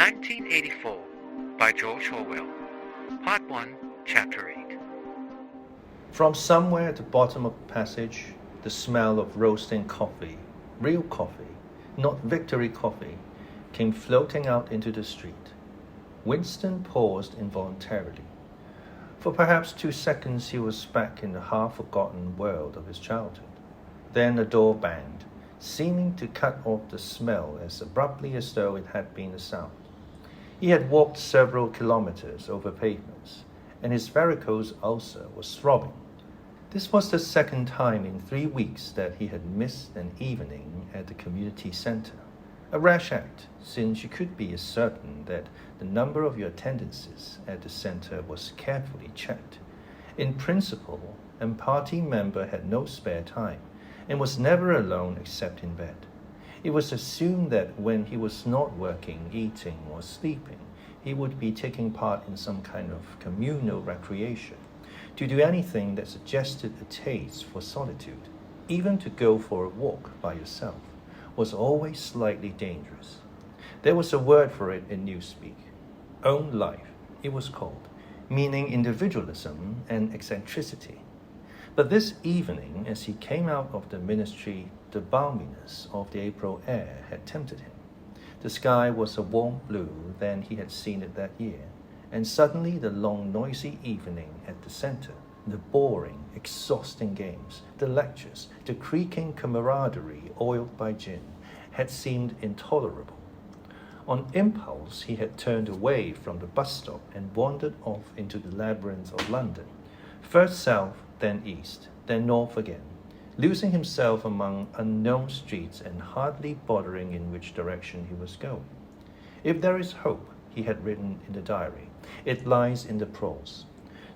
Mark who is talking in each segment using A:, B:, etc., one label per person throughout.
A: 1984 by George Orwell. Part 1, Chapter 8.
B: From somewhere at the bottom of the passage, the smell of roasting coffee, real coffee, not Victory coffee, came floating out into the street. Winston paused involuntarily. For perhaps 2 seconds he was back in the half-forgotten world of his childhood. Then the door banged, seeming to cut off the smell as abruptly as though it had been a sound. He had walked several kilometers over pavements, and his varicose ulcer was throbbing. This was the second time in 3 weeks that he had missed an evening at the community center. A rash act, since you could be certain that the number of your attendances at the center was carefully checked. In principle, a party member had no spare time, and was never alone except in bed. It was assumed that when he was not working, eating, or sleeping, he would be taking part in some kind of communal recreation. To do anything that suggested a taste for solitude, even to go for a walk by yourself, was always slightly dangerous. There was a word for it in Newspeak. Own life, it was called, meaning individualism and eccentricity. But this evening, as he came out of the ministry, the balminess of the April air had tempted him. The sky was a warm blue than he had seen it that year, and suddenly the long, noisy evening at the center, the boring, exhausting games, the lectures, the creaking camaraderie oiled by gin, had seemed intolerable. On impulse, he had turned away from the bus stop and wandered off into the labyrinth of London, first south, then east, then north again, losing himself among unknown streets and hardly bothering in which direction he was going. If there is hope, he had written in the diary, it lies in the prose.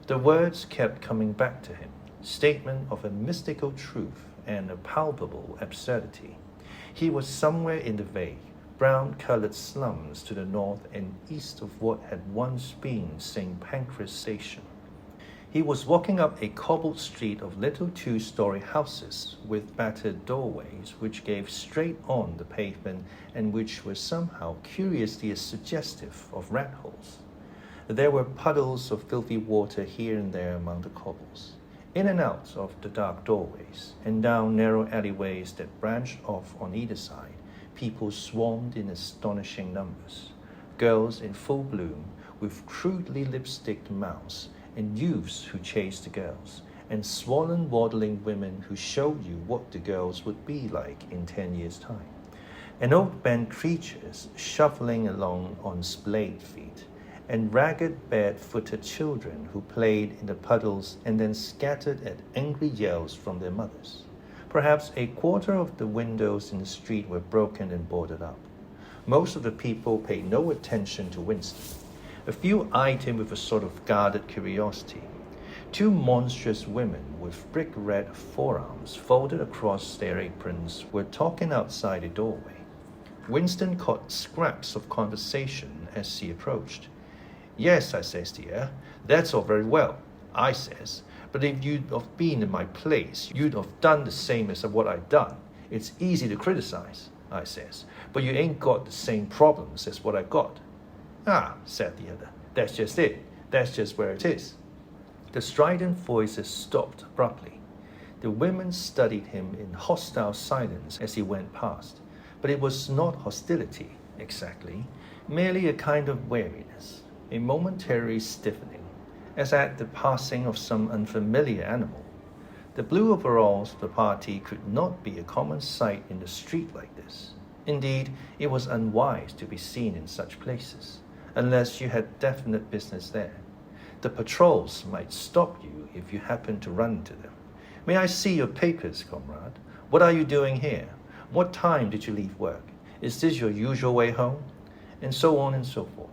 B: The words kept coming back to him, statement of a mystical truth and a palpable absurdity. He was somewhere in the vague, brown-colored slums to the north and east of what had once been St. Pancras Station. He was walking up a cobbled street of little 2-story houses with battered doorways which gave straight on the pavement and which were somehow curiously suggestive of rat holes. There were puddles of filthy water here and there among the cobbles. In and out of the dark doorways and down narrow alleyways that branched off on either side, people swarmed in astonishing numbers. Girls in full bloom with crudely lipsticked mouths, and youths who chased the girls, and swollen, waddling women who showed you what the girls would be like in 10 years' time, and old-bent creatures shuffling along on splayed feet, and ragged, bare-footed children who played in the puddles and then scattered at angry yells from their mothers. Perhaps a quarter of the windows in the street were broken and boarded up. Most of the people paid no attention to Winston. A few eyed him with a sort of guarded curiosity. 2 monstrous women with brick-red forearms folded across their aprons were talking outside a doorway. Winston caught scraps of conversation as he approached. "Yes," I says, "dear, that's all very well," I says, "but if you'd have been in my place, you'd have done the same as what I'd done. It's easy to criticize," I says, "but you ain't got the same problems as what I got." "Ah," said the other, "that's just it. That's just where it is." The strident voices stopped abruptly. The women studied him in hostile silence as he went past, but it was not hostility, exactly, merely a kind of wariness, a momentary stiffening, as at the passing of some unfamiliar animal. The blue overalls of the party could not be a common sight in the street like this. Indeed, it was unwise to be seen in such places, unless you had definite business there. The patrols might stop you if you happened to run into them. "May I see your papers, comrade? What are you doing here? What time did you leave work? Is this your usual way home?" And so on and so forth.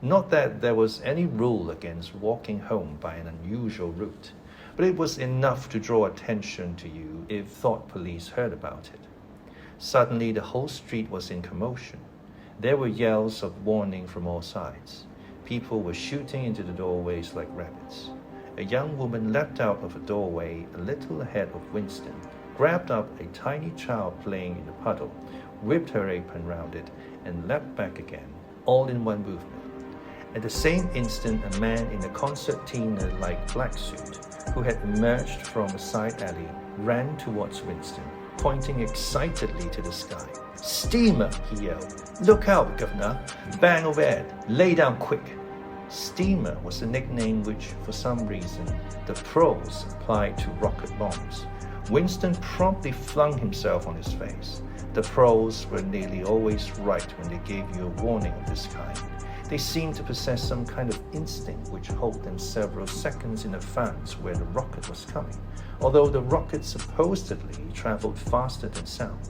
B: Not that there was any rule against walking home by an unusual route, but it was enough to draw attention to you if thought police heard about it. Suddenly the whole street was in commotion. There were yells of warning from all sides. People were shooting into the doorways like rabbits. A young woman leapt out of a doorway a little ahead of Winston, grabbed up a tiny child playing in the puddle, whipped her apron round it, and leapt back again, all in one movement. At the same instant, a man in a concertina-like black suit, who had emerged from a side alley, ran towards Winston, pointing excitedly to the sky. "Steamer!" he yelled. "Look out, Governor! Bang overhead! Lay down quick!" Steamer was a nickname which, for some reason, the pros applied to rocket bombs. Winston promptly flung himself on his face. The pros were nearly always right when they gave you a warning of this kind. They seemed to possess some kind of instinct which told them several seconds in advance where the rocket was coming, although the rocket supposedly traveled faster than sound.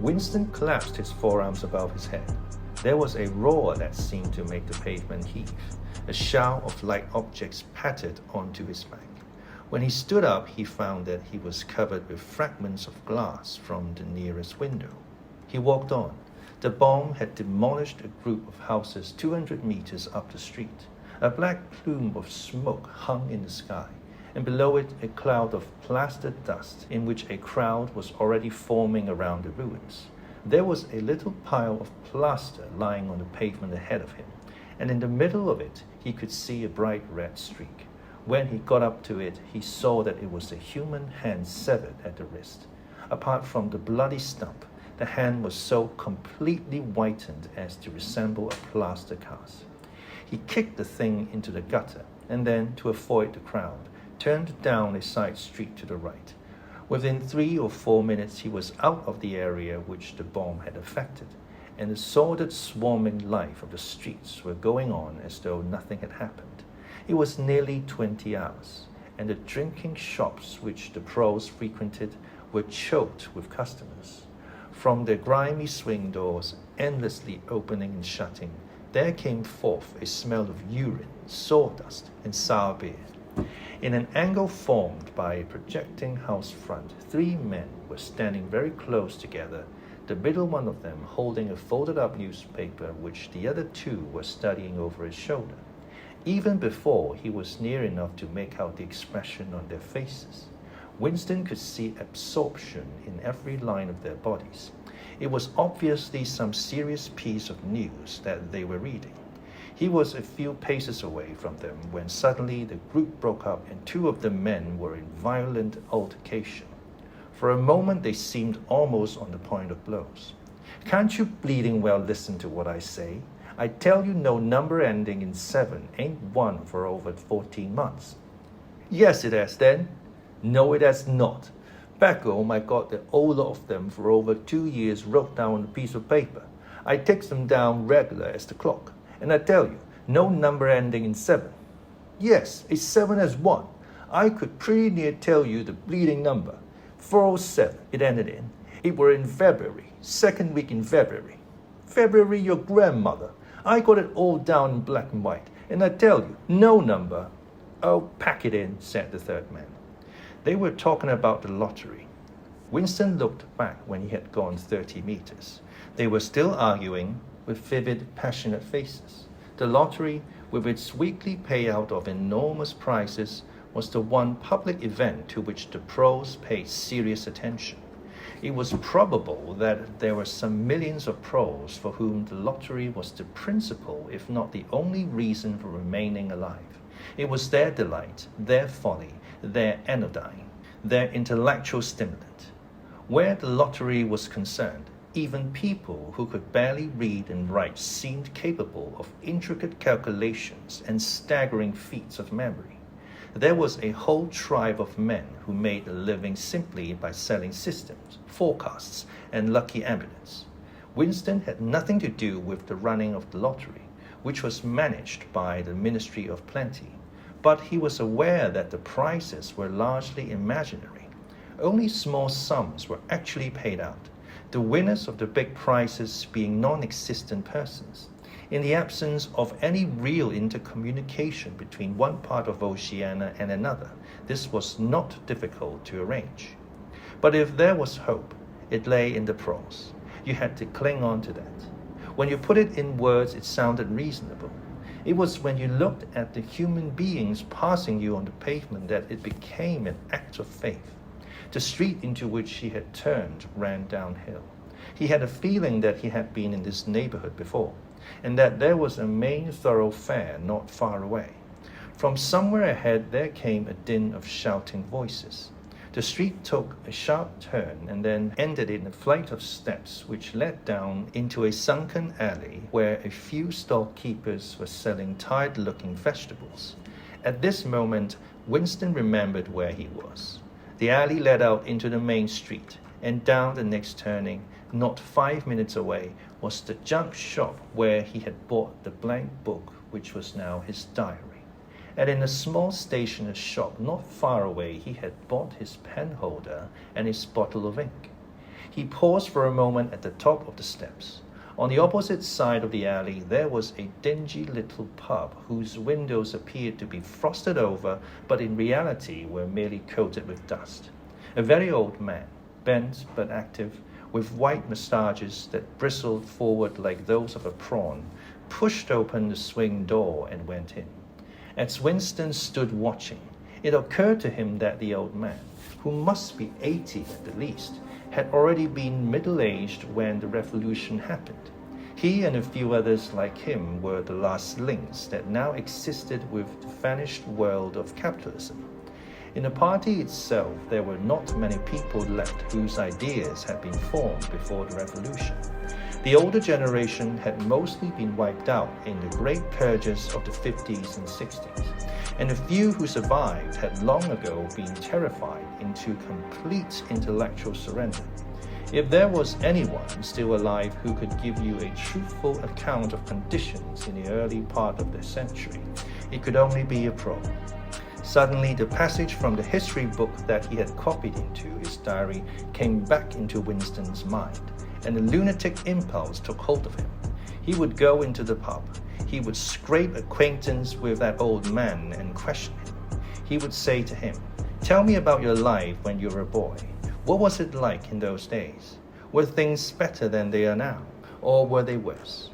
B: Winston collapsed his forearms above his head. There was a roar that seemed to make the pavement heave. A shower of light objects pattered onto his back. When he stood up, he found that he was covered with fragments of glass from the nearest window. He walked on. The bomb had demolished a group of houses 200 meters up the street. A black plume of smoke hung in the sky, and below it a cloud of plastered dust in which a crowd was already forming around the ruins. There was a little pile of plaster lying on the pavement ahead of him, and in the middle of it he could see a bright red streak. When he got up to it, he saw that it was a human hand severed at the wrist. Apart from the bloody stump, the hand was so completely whitened as to resemble a plaster cast. He kicked the thing into the gutter, and then, to avoid the crowd, turned down a side street to the right. Within 3 or 4 minutes, he was out of the area which the bomb had affected, and the sordid, swarming life of the streets were going on as though nothing had happened. It was nearly 20 hours, and the drinking shops which the pros frequented were choked with customers. From their grimy swing doors, endlessly opening and shutting, there came forth a smell of urine, sawdust, and sour beer. In an angle formed by a projecting house front, 3 men were standing very close together, the middle one of them holding a folded-up newspaper which the other 2 were studying over his shoulder. Even before he was near enough to make out the expression on their faces, Winston could see absorption in every line of their bodies. It was obviously some serious piece of news that they were reading. He was a few paces away from them when suddenly the group broke up and 2 of the men were in violent altercation. For a moment they seemed almost on the point of blows. "Can't you bleeding well listen to what I say? I tell you no number ending in 7 ain't won for over 14 months. "Yes, it has then. "No, it has not. Back home, I got the whole lot of them for over 2 years wrote down on a piece of paper. I takes them down regular as the clock. And I tell you, no number ending in 7. "Yes, a 7 has won. I could pretty near tell you the bleeding number. 407 it ended in. It were in February, 2nd week in February. February, your grandmother. I got it all down in black and white. And I tell you, no number." "Oh, pack it in," said the 3rd man. They were talking about the lottery. Winston looked back when he had gone 30 meters. They were still arguing with vivid, passionate faces. The lottery, with its weekly payout of enormous prizes, was the one public event to which the pros paid serious attention. It was probable that there were some millions of pros for whom the lottery was the principal, if not the only reason for remaining alive. It was their delight, their folly, their anodyne, their intellectual stimulant. Where the lottery was concerned, even people who could barely read and write seemed capable of intricate calculations and staggering feats of memory. There was a whole tribe of men who made a living simply by selling systems, forecasts, and lucky amulets. Winston had nothing to do with the running of the lottery, which was managed by the Ministry of Plenty, but he was aware that the prizes were largely imaginary. Only small sums were actually paid out, the winners of the big prizes being non-existent persons. In the absence of any real intercommunication between one part of Oceania and another, this was not difficult to arrange. But if there was hope, it lay in the prose. You had to cling on to that. When you put it in words, it sounded reasonable. It was when you looked at the human beings passing you on the pavement that it became an act of faith. The street into which she had turned ran downhill. He had a feeling that he had been in this neighborhood before, and that there was a main thoroughfare not far away. From somewhere ahead there came a din of shouting voices. The street took a sharp turn and then ended in a flight of steps which led down into a sunken alley where a few stall-keepers were selling tired-looking vegetables. At this moment, Winston remembered where he was. The alley led out into the main street, and down the next turning, not 5 minutes away, was the junk shop where he had bought the blank book which was now his diary. And in a small stationer's shop not far away he had bought his pen holder and his bottle of ink. He paused for a moment at the top of the steps. On the opposite side of the alley there was a dingy little pub whose windows appeared to be frosted over, but in reality were merely coated with dust. A very old man, bent but active, with white moustaches that bristled forward like those of a prawn, pushed open the swing door and went in. As Winston stood watching, it occurred to him that the old man, who must be 80 at the least, had already been middle-aged when the revolution happened. He and a few others like him were the last links that now existed with the vanished world of capitalism. In the party itself, there were not many people left whose ideas had been formed before the revolution. The older generation had mostly been wiped out in the great purges of the 50s and 60s, and the few who survived had long ago been terrified into complete intellectual surrender. If there was anyone still alive who could give you a truthful account of conditions in the early part of the century, it could only be a pro. Suddenly, the passage from the history book that he had copied into his diary came back into Winston's mind, and a lunatic impulse took hold of him. He would go into the pub. He would scrape acquaintance with that old man and question him. He would say to him, "Tell me about your life when you were a boy. What was it like in those days? Were things better than they are now, or were they worse?"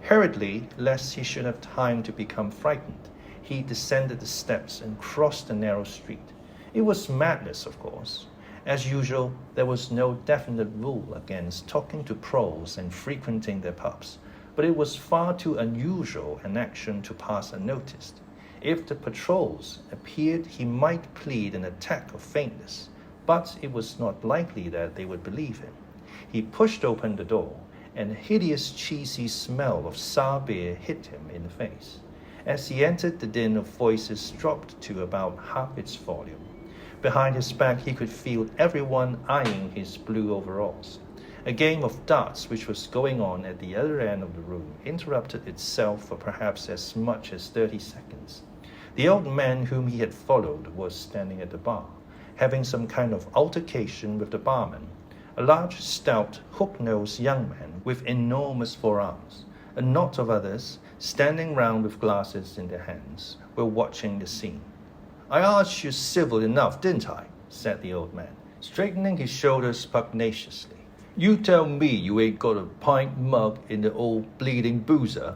B: Hurriedly, lest he should have time to become frightened, he descended the steps and crossed the narrow street. It was madness, of course. As usual, there was no definite rule against talking to pros and frequenting their pubs, but it was far too unusual an action to pass unnoticed. If the patrols appeared, he might plead an attack of faintness, but it was not likely that they would believe him. He pushed open the door, and a hideous cheesy smell of sour beer hit him in the face. As he entered, the din of voices dropped to about half its volume. Behind his back he could feel everyone eyeing his blue overalls. A game of darts which was going on at the other end of the room interrupted itself for perhaps as much as 30 seconds. The old man whom he had followed was standing at the bar, having some kind of altercation with the barman. A large, stout, hook-nosed young man with enormous forearms. A knot of others, standing round with glasses in their hands, were watching the scene. "I asked you civil enough, didn't I?" said the old man, straightening his shoulders pugnaciously. "You tell me you ain't got a pint mug in the old bleeding boozer."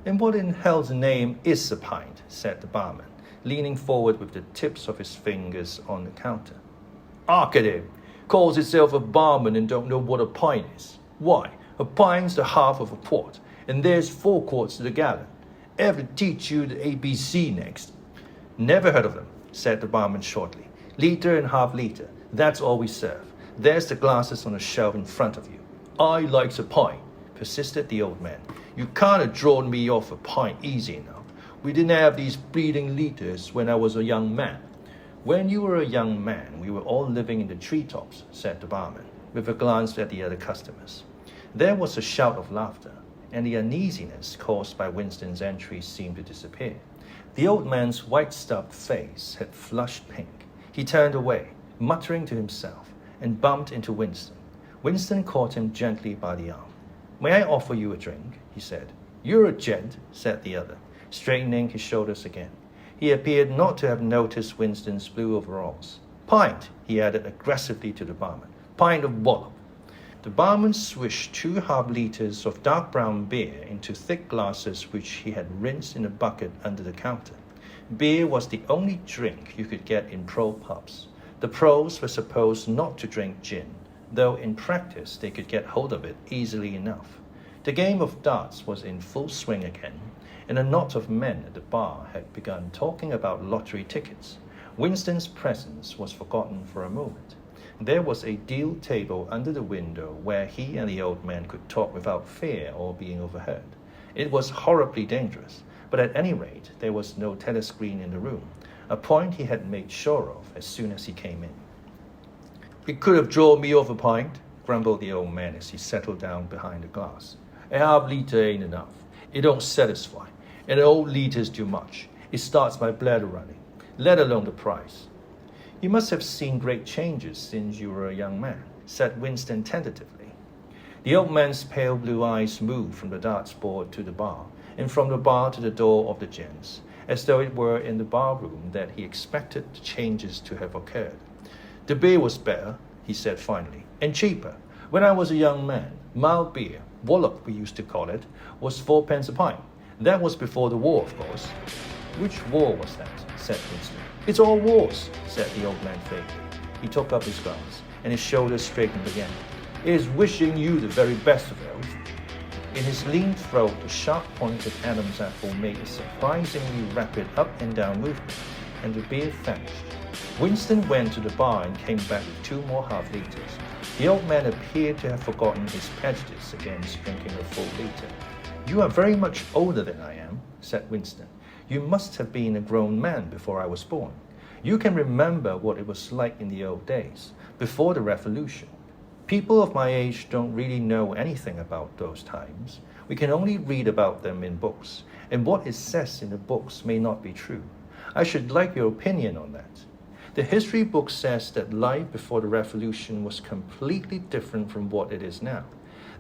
B: "And what in hell's name is a pint?" said the barman, leaning forward with the tips of his fingers on the counter. "Hark at him! Calls himself a barman and don't know what a pint is. Why, a pint's the half of a quart, and there's 4 quarts to the gallon. Ever teach you the ABC next?" "Never heard of them," said the barman shortly. "Liter and half liter, that's all we serve. There's the glasses on the shelf in front of you." "I likes a pint," persisted the old man. "You can't have drawn me off a pint easy enough. We didn't have these bleeding liters when I was a young man." "When you were a young man, we were all living in the treetops," said the barman, with a glance at the other customers. There was a shout of laughter, and the uneasiness caused by Winston's entry seemed to disappear. The old man's white-stubbed face had flushed pink. He turned away, muttering to himself, and bumped into Winston. Winston caught him gently by the arm. "May I offer you a drink?" he said. "You're a gent," said the other, straightening his shoulders again. He appeared not to have noticed Winston's blue overalls. "Pint," he added aggressively to the barman. "Pint of wallop." The barman swished 2 half-liters of dark brown beer into thick glasses which he had rinsed in a bucket under the counter. Beer was the only drink you could get in pro pubs. The pros were supposed not to drink gin, though in practice they could get hold of it easily enough. The game of darts was in full swing again, and a knot of men at the bar had begun talking about lottery tickets. Winston's presence was forgotten for a moment. There was a deal table under the window where he and the old man could talk without fear or being overheard. It was horribly dangerous, but at any rate there was no telescreen in the room, a point he had made sure of as soon as he came in. "He could have drawn me off a pint," grumbled the old man as he settled down behind the glass. "A half-litre ain't enough. It don't satisfy. And an old litre's too much. It starts my bladder running, let alone the price." "You must have seen great changes since you were a young man," said Winston tentatively. The old man's pale blue eyes moved from the darts board to the bar, and from the bar to the door of the gents, as though it were in the bar-room that he expected the changes to have occurred. "The beer was better," he said finally, "and cheaper. When I was a young man, mild beer, wallop we used to call it, was 4p a pint. That was before the war, of course." "Which war was that?" said Winston. "It's all wars," said the old man vaguely. He took up his glass, and his shoulders straightened again. "It is wishing you the very best of those." In his lean throat, the sharp-pointed Adam's apple made a surprisingly rapid up-and-down movement, and the beer vanished. Winston went to the bar and came back with 2 more half-litres. The old man appeared to have forgotten his prejudice against drinking a full litre. "You are very much older than I am," said Winston. "You must have been a grown man before I was born. You can remember what it was like in the old days, before the Revolution. People of my age don't really know anything about those times. We can only read about them in books, and what it says in the books may not be true. I should like your opinion on that. The history book says that life before the Revolution was completely different from what it is now.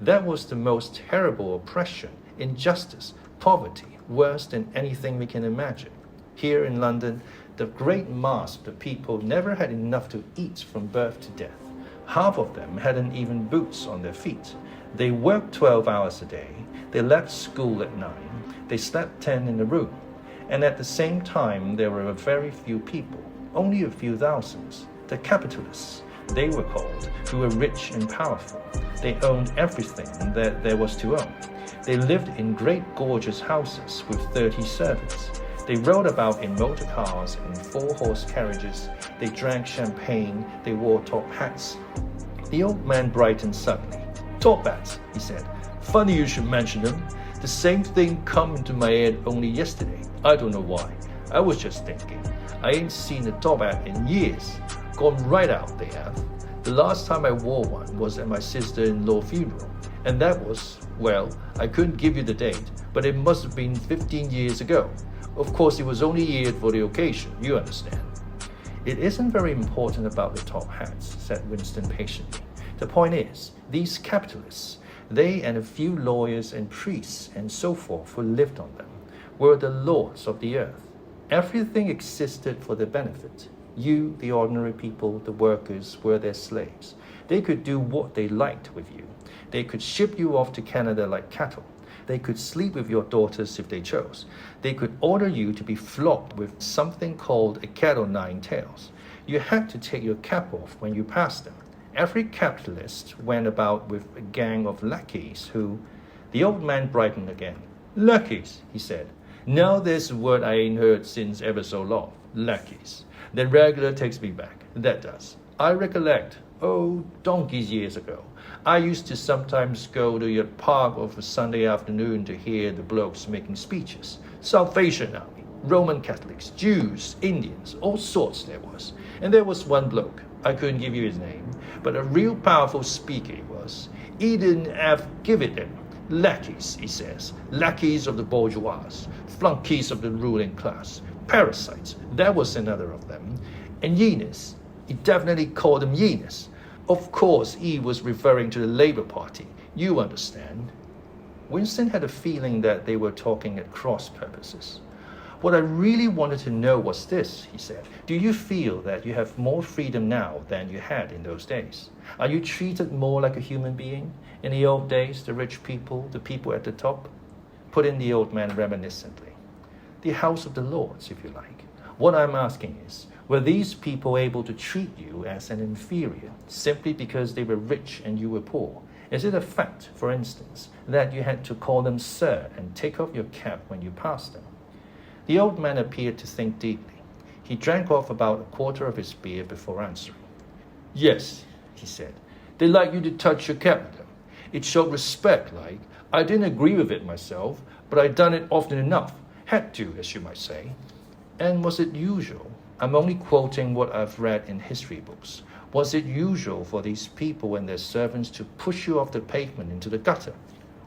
B: That was the most terrible oppression, injustice, poverty, worse than anything we can imagine. Here in London, the great mass of the people never had enough to eat from birth to death. Half of them hadn't even boots on their feet. They worked 12 hours a day. They left school at 9. They slept 10 in a room. And at the same time, there were very few people, only a few thousands, the capitalists, they were called, who were rich and powerful. They owned everything that there was to own. They lived in great gorgeous houses with 30 servants. They rode about in motor cars and 4-horse carriages. They drank champagne. They wore top hats." The old man brightened suddenly. "Top hats," he said. "Funny you should mention them. The same thing come into my head only yesterday. I don't know why. I was just thinking. I ain't seen a top hat in years. Gone right out, they have. The last time I wore one was at my sister-in-law's funeral. And that was, well, I couldn't give you the date, but it must have been 15 years ago. Of course, it was only eared for the occasion, you understand." "It isn't very important about the top hats," said Winston patiently. "The point is, these capitalists, they and a few lawyers and priests and so forth who lived on them, were the lords of the earth. Everything existed for their benefit. You, the ordinary people, the workers, were their slaves. They could do what they liked with you. They could ship you off to Canada like cattle. They could sleep with your daughters if they chose. They could order you to be flogged with something called a cat o' nine tails. You had to take your cap off when you passed them. Every capitalist went about with a gang of lackeys who..." The old man brightened again. "Lackeys," he said. "Now there's a word I ain't heard since ever so long. Lackeys. That regular takes me back. That does. I recollect, donkey's years ago, I used to sometimes go to your park of a Sunday afternoon to hear the blokes making speeches. Salvation Army, Roman Catholics, Jews, Indians, all sorts there was. And there was one bloke, I couldn't give you his name, but a real powerful speaker he was. He didn't have give it them. Lackeys, he says, lackeys of the bourgeois, flunkies of the ruling class, parasites, that was another of them. And yenas, he definitely called them yenas. Of course, he was referring to the Labour Party. You understand." Winston had a feeling that they were talking at cross purposes. "What I really wanted to know was this," he said. "Do you feel that you have more freedom now than you had in those days? Are you treated more like a human being? In the old days, the rich people, the people at the top?" Put in the old man reminiscently. "The House of the Lords, if you like. What I'm asking is, Were these people able to treat you as an inferior simply because they were rich and you were poor? Is it a fact, for instance, that you had to call them sir and take off your cap when you passed them? The old man appeared to think deeply. He drank off about a quarter of his beer before answering. Yes, he said. They like you to touch your cap with them. It showed respect, like. I didn't agree with it myself, but I'd done it often enough. Had to, as you might say. And was it usual? I'm only quoting what I've read in history books. Was it usual for these people and their servants to push you off the pavement into the gutter?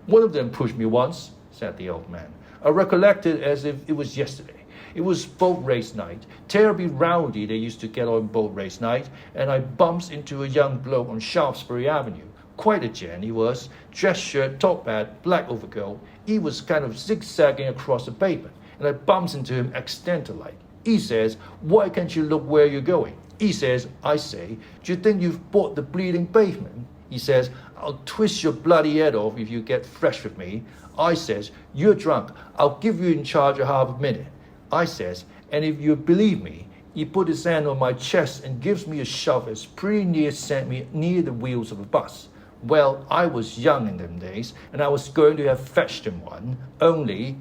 B: One of them pushed me once, said the old man. I recollect it as if it was yesterday. It was boat race night. Terribly rowdy they used to get on boat race night, and I bumps into a young bloke on Shaftesbury Avenue. Quite a gent he was. Dress shirt, top hat, black overcoat. He was kind of zigzagging across the pavement, and I bumps into him accidental-like. He says, why can't you look where you're going? He says, I say, do you think you've bought the bleeding pavement? He says, I'll twist your bloody head off if you get fresh with me. I says, you're drunk. I'll give you in charge a half a minute. I says, and if you believe me, he put his hand on my chest and gives me a shove as pretty near sent me near the wheels of a bus. Well, I was young in them days, and I was going to have fetched him one, only...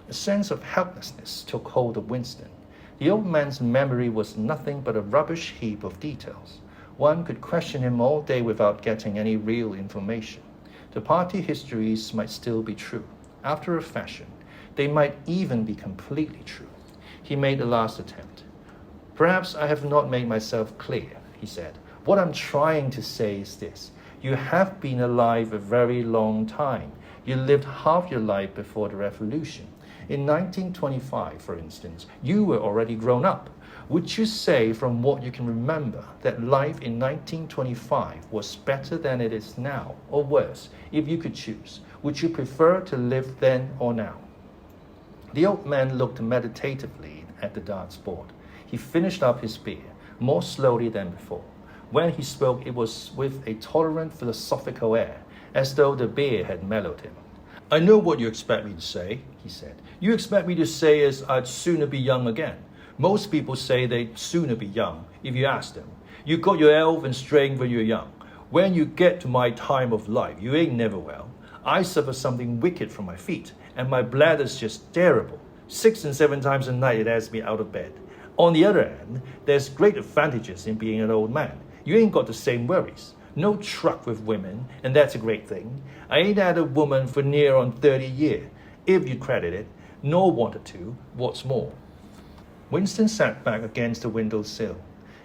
B: A sense of helplessness took hold of Winston. The old man's memory was nothing but a rubbish heap of details. One could question him all day without getting any real information. The party histories might still be true, after a fashion. They might even be completely true. He made a last attempt. Perhaps I have not made myself clear, he said. What I'm trying to say is this. You have been alive a very long time. You lived half your life before the revolution. In 1925, for instance, you were already grown up. Would you say, from what you can remember, that life in 1925 was better than it is now, or worse, if you could choose? Would you prefer to live then or now? The old man looked meditatively at the darts board. He finished up his beer, more slowly than before. When he spoke, it was with a tolerant philosophical air, as though the beer had mellowed him. I know what you expect me to say, he said. You expect me to say is I'd sooner be young again. Most people say they'd sooner be young, if you ask them. You got your elven strength when you're young. When you get to my time of life, you ain't never well. I suffer something wicked from my feet, and my bladder's just terrible. 6 and 7 times a night it has me out of bed. On the other hand, there's great advantages in being an old man. You ain't got the same worries. No truck with women, and that's a great thing. I ain't had a woman for near on 30 years, if you credit it, nor wanted to, what's more. Winston sat back against the windowsill.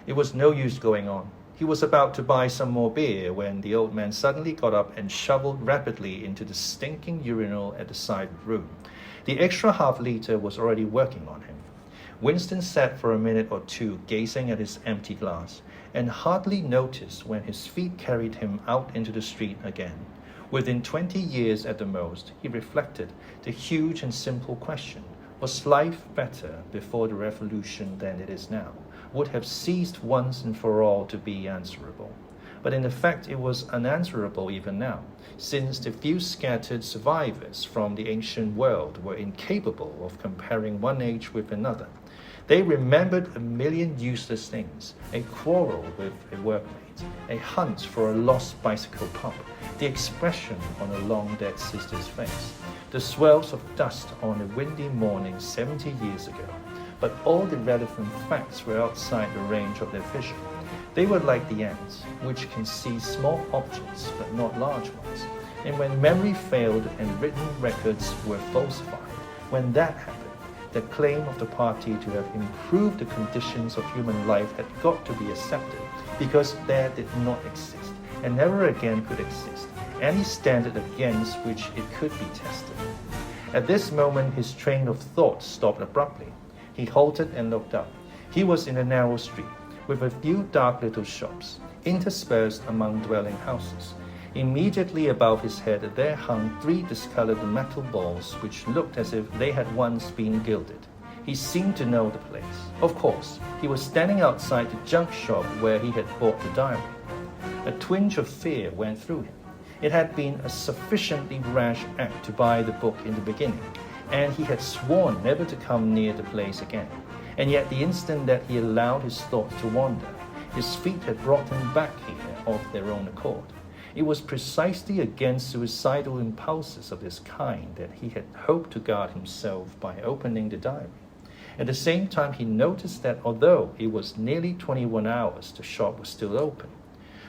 B: It was no use going on. He was about to buy some more beer when the old man suddenly got up and shoveled rapidly into the stinking urinal at the side of the room. The extra half-liter was already working on him. Winston sat for a minute or two gazing at his empty glass, and hardly noticed when his feet carried him out into the street again. Within 20 years at the most, he reflected the huge and simple question, was life better before the revolution than it is now? Would have ceased once and for all to be answerable. But in effect it was unanswerable even now, since the few scattered survivors from the ancient world were incapable of comparing one age with another. They remembered a million useless things, a quarrel with a workmate, a hunt for a lost bicycle pump, the expression on a long-dead sister's face, the swirls of dust on a windy morning 70 years ago. But all the relevant facts were outside the range of their vision. They were like the ants, which can see small objects but not large ones. And when memory failed and written records were falsified, when that happened, the claim of the party to have improved the conditions of human life had got to be accepted, because there did not exist, and never again could exist, any standard against which it could be tested. At this moment his train of thought stopped abruptly. He halted and looked up. He was in a narrow street, with a few dark little shops, interspersed among dwelling houses. Immediately above his head there hung 3 discolored metal balls which looked as if they had once been gilded. He seemed to know the place. Of course, he was standing outside the junk shop where he had bought the diary. A twinge of fear went through him. It had been a sufficiently rash act to buy the book in the beginning, and he had sworn never to come near the place again. and yet the instant that he allowed his thoughts to wander, his feet had brought him back here of their own accord. It was precisely against suicidal impulses of this kind that he had hoped to guard himself by opening the diary. At the same time, he noticed that although it was nearly 21 hours, the shop was still open.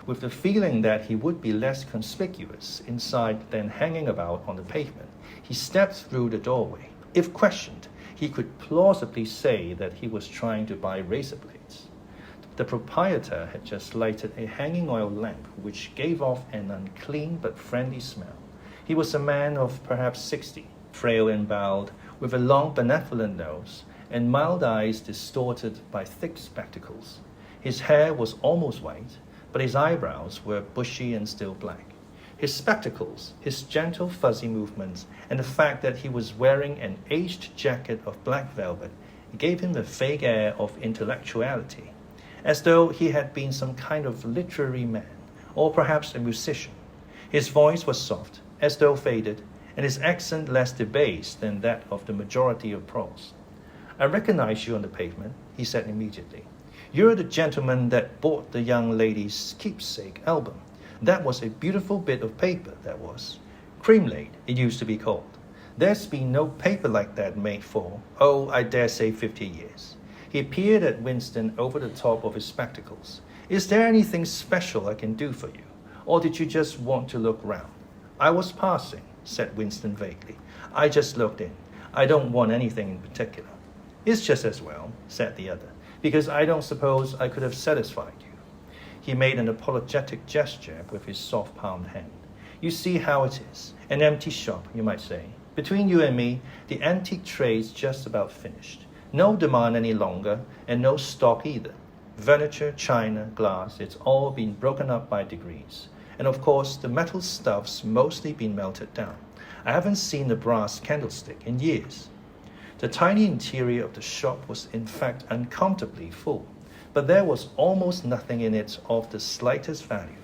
B: With the feeling that he would be less conspicuous inside than hanging about on the pavement, he stepped through the doorway. If questioned, he could plausibly say that he was trying to buy razor blades. The proprietor had just lighted a hanging oil lamp which gave off an unclean but friendly smell. He was a man of perhaps 60, frail and bowed, with a long benevolent nose, and mild eyes distorted by thick spectacles. His hair was almost white, but his eyebrows were bushy and still black. His spectacles, his gentle fuzzy movements, and the fact that he was wearing an aged jacket of black velvet gave him a vague air of intellectuality, as though he had been some kind of literary man, or perhaps a musician. His voice was soft, as though faded, and his accent less debased than that of the majority of prose. "I recognize you on the pavement," he said immediately. "You're the gentleman that bought the young lady's keepsake album. That was a beautiful bit of paper, that was. Cream-laid, it used to be called. There's been no paper like that made for, I dare say 50 years. He peered at Winston over the top of his spectacles. "Is there anything special I can do for you? Or did you just want to look round?" "I was passing," said Winston vaguely. "I just looked in. I don't want anything in particular." "It's just as well," said the other, "because I don't suppose I could have satisfied you." He made an apologetic gesture with his soft palmed hand. "You see how it is. An empty shop, you might say. Between you and me, the antique trade's just about finished. No demand any longer, and no stock either. Furniture, china, glass, it's all been broken up by degrees. And of course, the metal stuff's mostly been melted down. I haven't seen a brass candlestick in years." The tiny interior of the shop was in fact uncomfortably full, but there was almost nothing in it of the slightest value.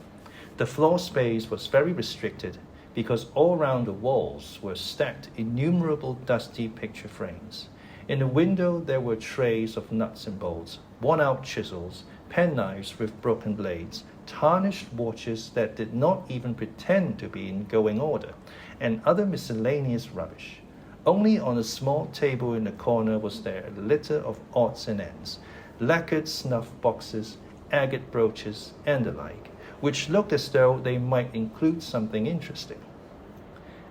B: The floor space was very restricted because all round the walls were stacked innumerable dusty picture frames. In the window there were trays of nuts and bolts, worn-out chisels, penknives with broken blades, tarnished watches that did not even pretend to be in going order, and other miscellaneous rubbish. Only on a small table in the corner was there a litter of odds and ends, lacquered snuff boxes, agate brooches, and the like, which looked as though they might include something interesting.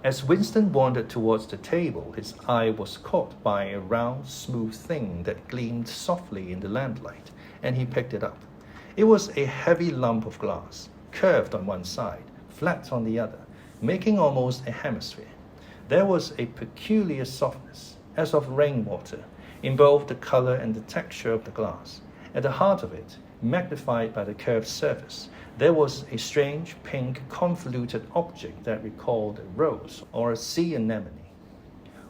B: As Winston wandered towards the table, his eye was caught by a round, smooth thing that gleamed softly in the lamplight, and he picked it up. It was a heavy lump of glass, curved on one side, flat on the other, making almost a hemisphere. There was a peculiar softness, as of rainwater, in both the color and the texture of the glass. At the heart of it, magnified by the curved surface, there was a strange, pink, convoluted object that recalled a rose or a sea anemone.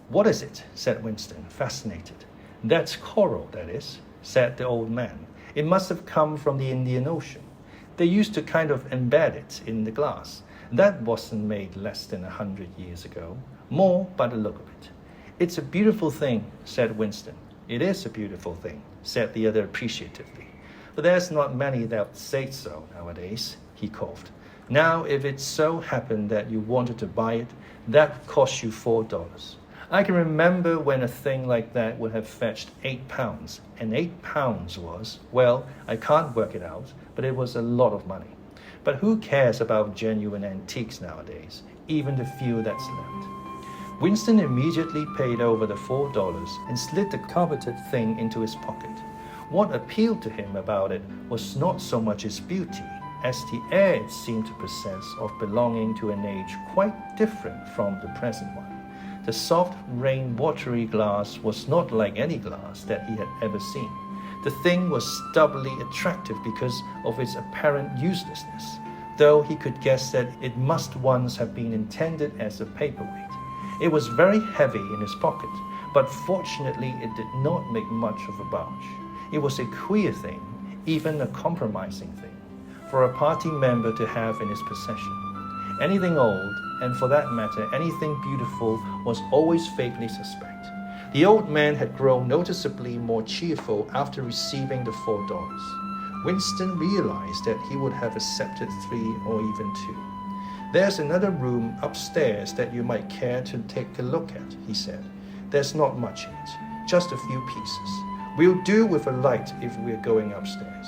B: "What is it?" said Winston, fascinated. "That's coral, that is," said the old man. "It must have come from the Indian Ocean. They used to kind of embed it in the glass. That wasn't made less than 100 years ago. More by the look of it." "It's a beautiful thing," said Winston. "It is a beautiful thing," said the other appreciatively. "But there's not many that say so nowadays," he coughed. "Now, if it so happened that you wanted to buy it, that would cost you $4. I can remember when a thing like that would have fetched £8, and £8 was, well, I can't work it out, but it was a lot of money. But who cares about genuine antiques nowadays, even the few that's left?" Winston immediately paid over the $4 and slid the coveted thing into his pocket. What appealed to him about it was not so much its beauty as the air it seemed to possess of belonging to an age quite different from the present one. The soft, rain-watery glass was not like any glass that he had ever seen. The thing was doubly attractive because of its apparent uselessness, though he could guess that it must once have been intended as a paperweight. It was very heavy in his pocket, but fortunately it did not make much of a bulge. It was a queer thing, even a compromising thing, for a party member to have in his possession. Anything old, and for that matter anything beautiful, was always vaguely suspect. The old man had grown noticeably more cheerful after receiving the $4. Winston realized that he would have accepted 3 or even 2. There's another room upstairs that you might care to take a look at, he said. There's not much in it, just a few pieces. We'll do with a light if we're going upstairs.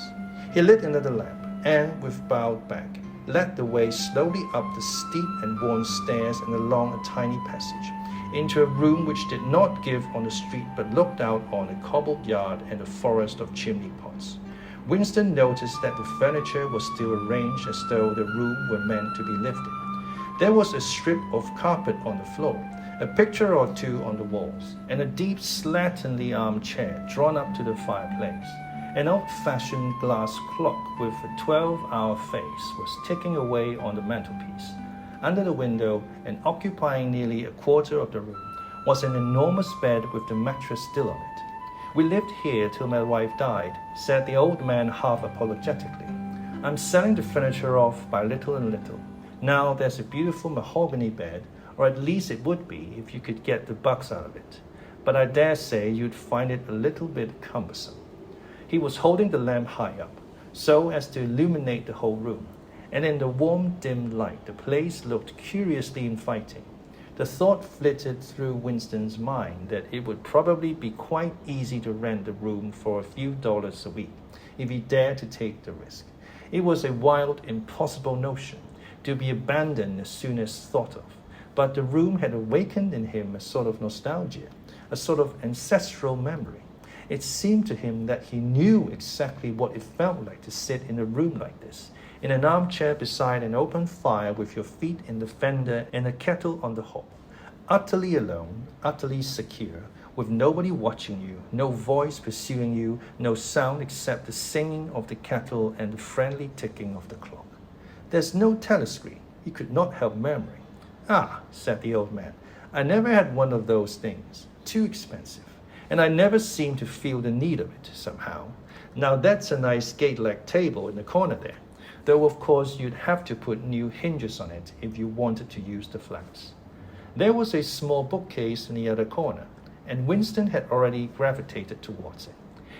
B: He lit another lamp and, with bowed back, led the way slowly up the steep and worn stairs and along a tiny passage, into a room which did not give on the street but looked out on a cobbled yard and a forest of chimney pots. Winston noticed that the furniture was still arranged as though the room were meant to be lived in. There was a strip of carpet on the floor, a picture or 2 on the walls, and a deep slatternly armchair drawn up to the fireplace. An old-fashioned glass clock with a 12-hour face was ticking away on the mantelpiece. Under the window, and occupying nearly a quarter of the room, was an enormous bed with the mattress still on it. We lived here till my wife died, said the old man half apologetically. I'm selling the furniture off by little and little. Now there's a beautiful mahogany bed, or at least it would be if you could get the bugs out of it. But I dare say you'd find it a little bit cumbersome. He was holding the lamp high up, so as to illuminate the whole room, and in the warm, dim light the place looked curiously inviting. The thought flitted through Winston's mind that it would probably be quite easy to rent the room for a few dollars a week, if he dared to take the risk. It was a wild, impossible notion, to be abandoned as soon as thought of, but the room had awakened in him a sort of nostalgia, a sort of ancestral memory. It seemed to him that he knew exactly what it felt like to sit in a room like this, in an armchair beside an open fire with your feet in the fender and a kettle on the hob, utterly alone, utterly secure, with nobody watching you, no voice pursuing you, no sound except the singing of the kettle and the friendly ticking of the clock. There's no telescreen, he could not help murmuring. Ah, said the old man, I never had one of those things, too expensive. And I never seem to feel the need of it, somehow. Now that's a nice gate-leg table in the corner there, though of course you'd have to put new hinges on it if you wanted to use the flaps. There was a small bookcase in the other corner, and Winston had already gravitated towards it.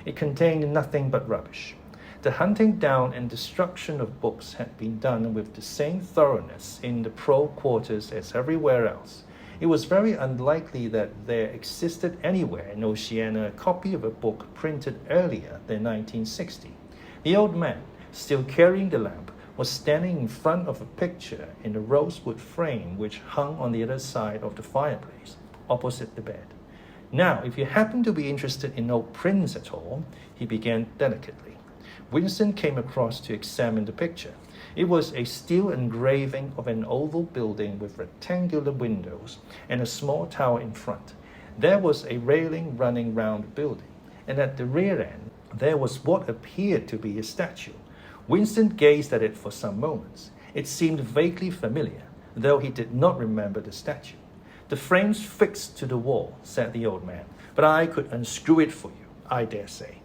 B: It contained nothing but rubbish. The hunting down and destruction of books had been done with the same thoroughness in the pro quarters as everywhere else. It was very unlikely that there existed anywhere in Oceania a copy of a book printed earlier than 1960. The old man, still carrying the lamp, was standing in front of a picture in a rosewood frame which hung on the other side of the fireplace, opposite the bed. Now, if you happen to be interested in old prints at all, he began delicately. Winston came across to examine the picture. It was a steel engraving of an oval building with rectangular windows and a small tower in front. There was a railing running round the building, and at the rear end there was what appeared to be a statue. Winston gazed at it for some moments. It seemed vaguely familiar, though he did not remember the statue. The frame's fixed to the wall, said the old man, but I could unscrew it for you, I dare say.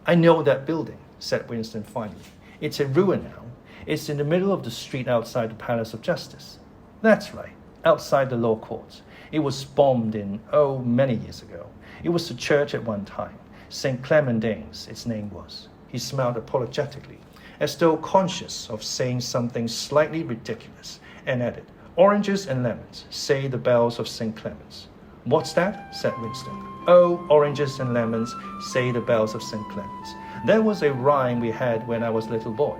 B: I know that building, said Winston finally. It's a ruin now. It's in the middle of the street outside the Palace of Justice. That's right, outside the law courts. It was bombed in, many years ago. It was a church at one time. St. Clement's, its name was. He smiled apologetically, as though conscious of saying something slightly ridiculous, and added, Oranges and lemons, say the bells of St. Clement's. What's that? Said Winston. Oh, oranges and lemons, say the bells of St. Clement's. That was a rhyme we had when I was a little boy.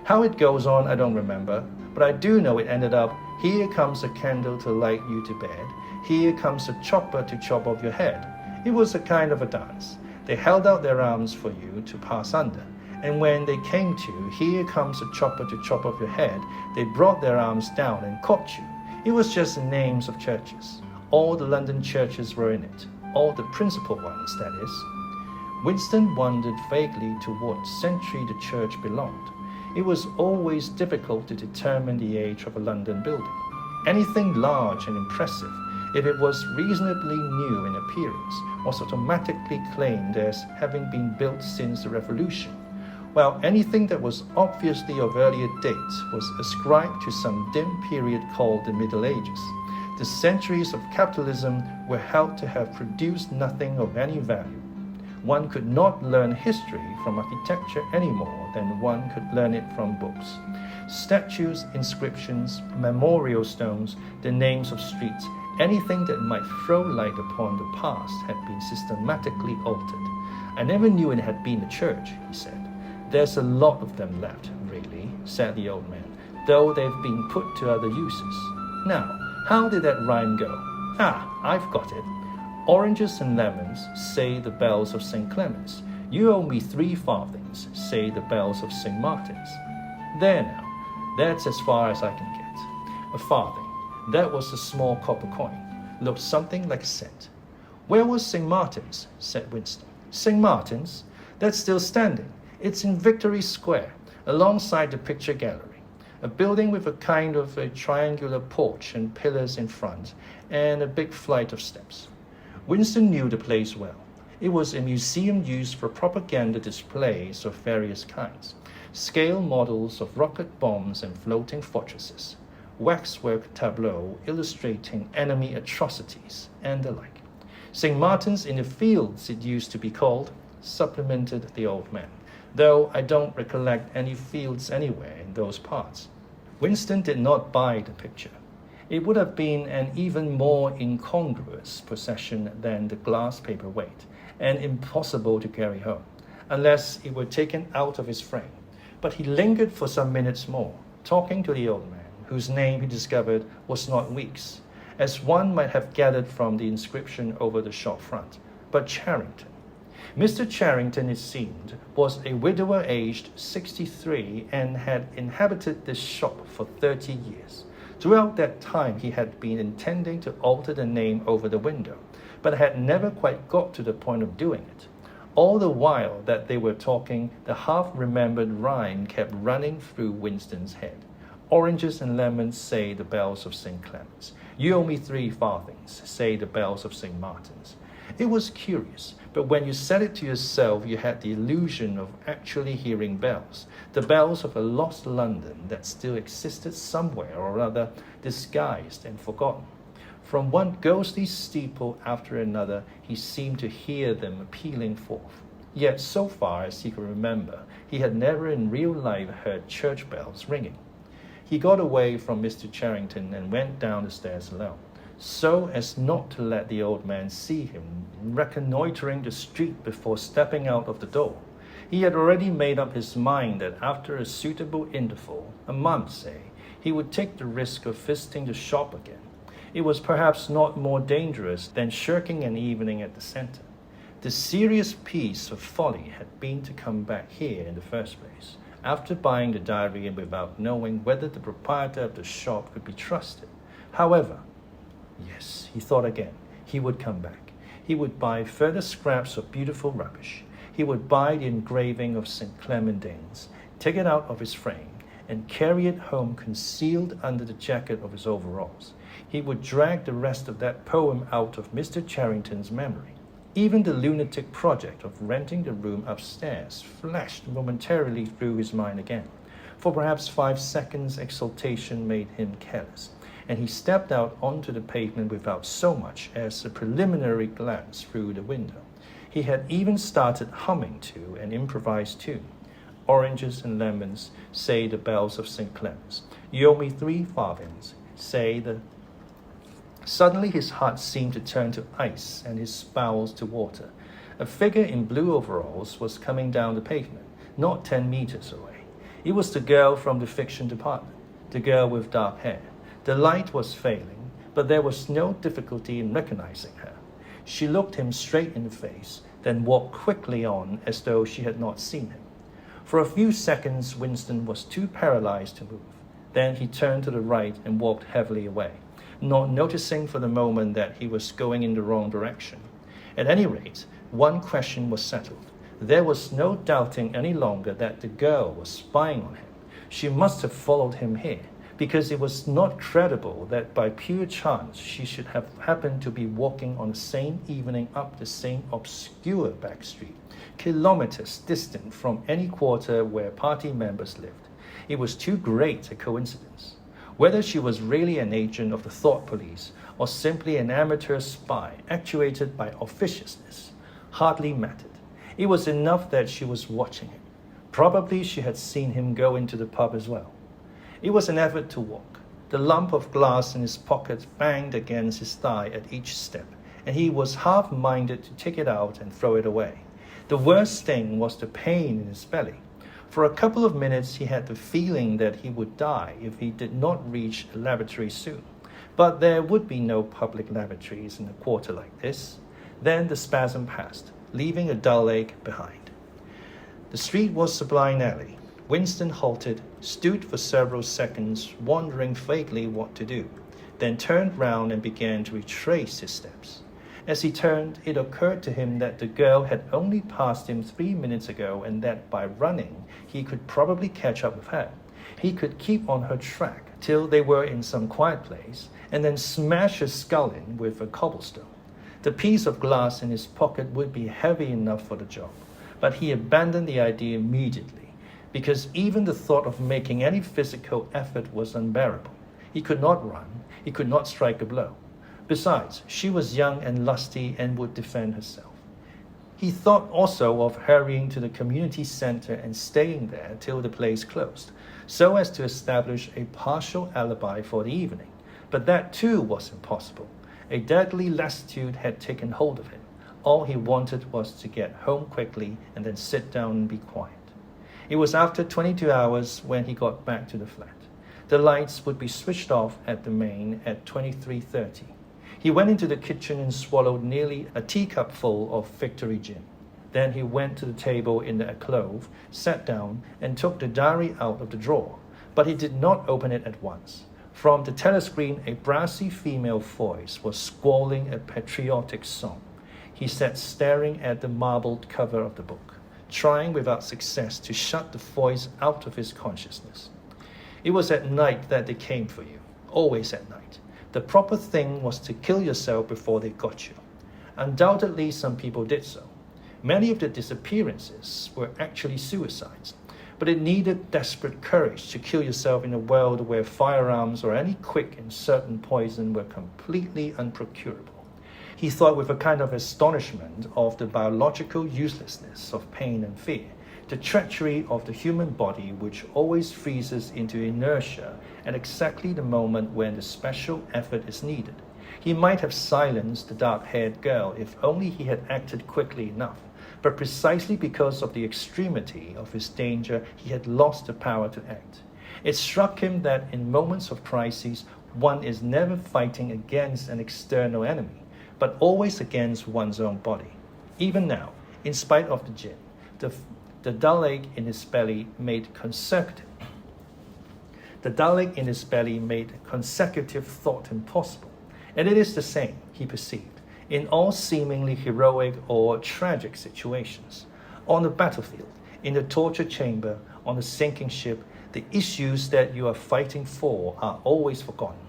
B: How it goes on, I don't remember, but I do know it ended up, here comes a candle to light you to bed, here comes a chopper to chop off your head. It was a kind of a dance. They held out their arms for you to pass under, and when they came to, here comes a chopper to chop off your head, they brought their arms down and caught you. It was just the names of churches. All the London churches were in it, all the principal ones, that is. Winston wondered vaguely to what century the church belonged. It was always difficult to determine the age of a London building. Anything large and impressive, if it was reasonably new in appearance, was automatically claimed as having been built since the Revolution, while anything that was obviously of earlier date was ascribed to some dim period called the Middle Ages. The centuries of capitalism were held to have produced nothing of any value. One could not learn history from architecture any more than one could learn it from books. Statues, inscriptions, memorial stones, the names of streets, anything that might throw light upon the past had been systematically altered. I never knew it had been a church, he said. There's a lot of them left, really, said the old man, though they've been put to other uses. Now, how did that rhyme go? I've got it. Oranges and lemons, say the bells of St. Clement's. You owe me 3 farthings, say the bells of St. Martin's. There now, that's as far as I can get. A farthing. That was a small copper coin. Looked something like a cent. Where was St. Martin's? Said Winston. St. Martin's? That's still standing. It's in Victory Square, alongside the picture gallery. A building with a kind of a triangular porch and pillars in front, and a big flight of steps. Winston knew the place well. It was a museum used for propaganda displays of various kinds. Scale models of rocket bombs and floating fortresses. Waxwork tableaux illustrating enemy atrocities, and the like. St. Martin's in the Fields, it used to be called, supplemented the old man, though I don't recollect any fields anywhere in those parts. Winston did not buy the picture. It would have been an even more incongruous possession than the glass paperweight, and impossible to carry home, unless it were taken out of his frame. But he lingered for some minutes more, talking to the old man, whose name he discovered was not Weeks, as one might have gathered from the inscription over the shop front, but Charrington. Mr. Charrington, it seemed, was a widower aged 63 and had inhabited this shop for 30 years. Throughout that time he had been intending to alter the name over the window, but had never quite got to the point of doing it. All the while that they were talking, the half-remembered rhyme kept running through Winston's head. Oranges and lemons, say the bells of St. Clement's. You owe me 3 farthings, say the bells of St. Martin's. It was curious, but when you said it to yourself, you had the illusion of actually hearing bells, the bells of a lost London that still existed somewhere or other, disguised and forgotten. From one ghostly steeple after another, he seemed to hear them pealing forth. Yet, so far as he could remember, he had never in real life heard church bells ringing. He got away from Mr. Charrington and went down the stairs alone, so as not to let the old man see him reconnoitering the street before stepping out of the door. He had already made up his mind that after a suitable interval, a month say, he would take the risk of visiting the shop again. It was perhaps not more dangerous than shirking an evening at the centre. The serious piece of folly had been to come back here in the first place, after buying the diary and without knowing whether the proprietor of the shop could be trusted. However, yes, he thought again, he would come back. He would buy further scraps of beautiful rubbish. He would buy the engraving of St. Clementines, take it out of his frame, and carry it home concealed under the jacket of his overalls. He would drag the rest of that poem out of Mr. Charrington's memory. Even the lunatic project of renting the room upstairs flashed momentarily through his mind again. For perhaps 5 seconds, exultation made him careless, and he stepped out onto the pavement without so much as a preliminary glance through the window. He had even started humming to an improvised tune. Oranges and lemons, say the bells of St. Clement's. You owe me 3 farthings, say the... Suddenly his heart seemed to turn to ice and his bowels to water. A figure in blue overalls was coming down the pavement, not 10 meters away. It was the girl from the fiction department, the girl with dark hair. The light was failing, but there was no difficulty in recognizing her. She looked him straight in the face, then walked quickly on as though she had not seen him. For a few seconds, Winston was too paralyzed to move. Then he turned to the right and walked heavily away, not noticing for the moment that he was going in the wrong direction. At any rate, one question was settled. There was no doubting any longer that the girl was spying on him. She must have followed him here, because it was not credible that by pure chance she should have happened to be walking on the same evening up the same obscure back street, kilometers distant from any quarter where party members lived. It was too great a coincidence. Whether she was really an agent of the thought police or simply an amateur spy actuated by officiousness hardly mattered. It was enough that she was watching him. Probably she had seen him go into the pub as well. It was an effort to walk. The lump of glass in his pocket banged against his thigh at each step, and he was half-minded to take it out and throw it away. The worst thing was the pain in his belly. For a couple of minutes he had the feeling that he would die if he did not reach a lavatory soon. But there would be no public lavatories in a quarter like this. Then the spasm passed, leaving a dull ache behind. The street was a blind alley. Winston halted, stood for several seconds, wondering vaguely what to do, then turned round and began to retrace his steps. As he turned, it occurred to him that the girl had only passed him 3 minutes ago and that by running, he could probably catch up with her. He could keep on her track till they were in some quiet place and then smash his skull in with a cobblestone. The piece of glass in his pocket would be heavy enough for the job, but he abandoned the idea immediately, because even the thought of making any physical effort was unbearable. He could not run, he could not strike a blow. Besides, she was young and lusty and would defend herself. He thought also of hurrying to the community center and staying there till the place closed, so as to establish a partial alibi for the evening. But that too was impossible. A deadly lassitude had taken hold of him. All he wanted was to get home quickly and then sit down and be quiet. It was after 22 hours when he got back to the flat. The lights would be switched off at the main at 23:30. He went into the kitchen and swallowed nearly a teacupful of Victory gin. Then he went to the table in the alcove, sat down, and took the diary out of the drawer. But he did not open it at once. From the telescreen, a brassy female voice was squalling a patriotic song. He sat staring at the marbled cover of the book, trying without success to shut the voice out of his consciousness. It was at night that they came for you, always at night. The proper thing was to kill yourself before they got you. Undoubtedly, some people did so. Many of the disappearances were actually suicides, but it needed desperate courage to kill yourself in a world where firearms or any quick and certain poison were completely unprocurable. He thought with a kind of astonishment of the biological uselessness of pain and fear, the treachery of the human body which always freezes into inertia at exactly the moment when the special effort is needed. He might have silenced the dark-haired girl if only he had acted quickly enough, but precisely because of the extremity of his danger, he had lost the power to act. It struck him that in moments of crisis, one is never fighting against an external enemy, but always against one's own body. Even now, in spite of the gin, the dull ache in his belly made consecutive thought impossible. And it is the same, he perceived, in all seemingly heroic or tragic situations. On the battlefield, in the torture chamber, on a sinking ship, the issues that you are fighting for are always forgotten,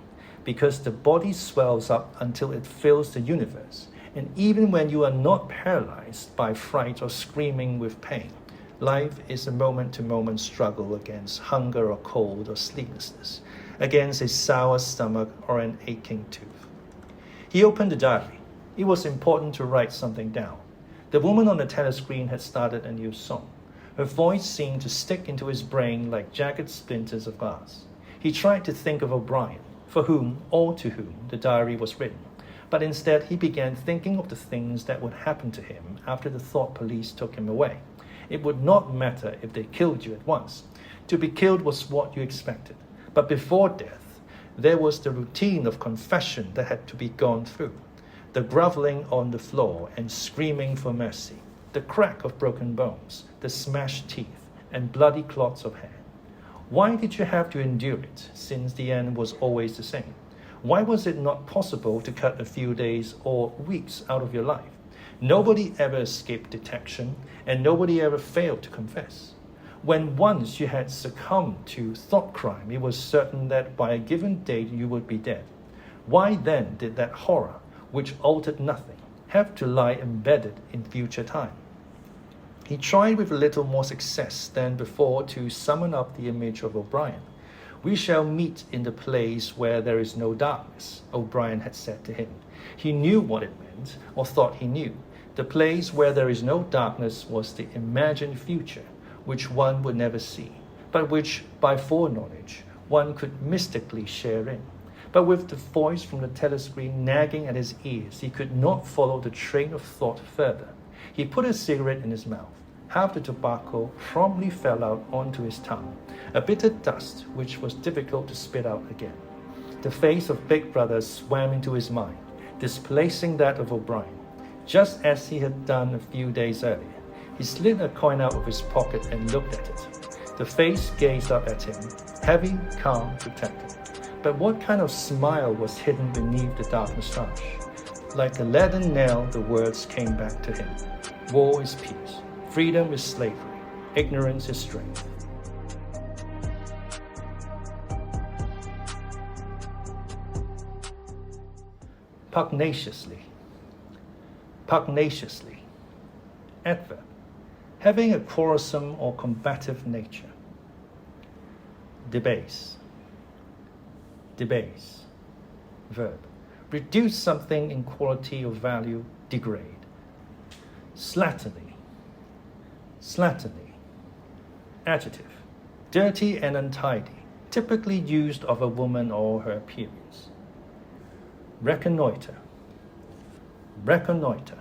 B: because the body swells up until it fills the universe. And even when you are not paralyzed by fright or screaming with pain, life is a moment-to-moment struggle against hunger or cold or sleeplessness, against a sour stomach or an aching tooth. He opened the diary. It was important to write something down. The woman on the telescreen had started a new song. Her voice seemed to stick into his brain like jagged splinters of glass. He tried to think of O'Brien, for whom or to whom the diary was written, but instead he began thinking of the things that would happen to him after the thought police took him away. It would not matter if they killed you at once. To be killed was what you expected. But before death, there was the routine of confession that had to be gone through. The groveling on the floor and screaming for mercy. The crack of broken bones, the smashed teeth, and bloody clots of hair. Why did you have to endure it, since the end was always the same? Why was it not possible to cut a few days or weeks out of your life? Nobody ever escaped detection, and nobody ever failed to confess. When once you had succumbed to thought crime, it was certain that by a given date you would be dead. Why then did that horror, which altered nothing, have to lie embedded in future time? He tried with a little more success than before to summon up the image of O'Brien. We shall meet in the place where there is no darkness, O'Brien had said to him. He knew what it meant, or thought he knew. The place where there is no darkness was the imagined future, which one would never see, but which, by foreknowledge, one could mystically share in. But with the voice from the telescreen nagging at his ears, he could not follow the train of thought further. He put a cigarette in his mouth. Half the tobacco promptly fell out onto his tongue, a bitter dust which was difficult to spit out again. The face of Big Brother swam into his mind, displacing that of O'Brien, just as he had done a few days earlier. He slid a coin out of his pocket and looked at it. The face gazed up at him, heavy, calm, protected. But what kind of smile was hidden beneath the dark moustache? Like a leaden nail, the words came back to him. War is peace. Freedom is slavery. Ignorance is strength. Pugnaciously. Pugnaciously. Adverb. Having a quarrelsome or combative nature. Debase. Debase. Verb. Reduce something in quality or value, degrade. Slatternly. Slatternly. Adjective. Dirty and untidy, typically used of a woman or her appearance. Reconnoiter. Reconnoiter.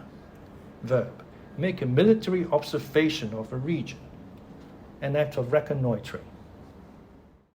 B: Verb. Make a military observation of a region. An act of reconnoitering.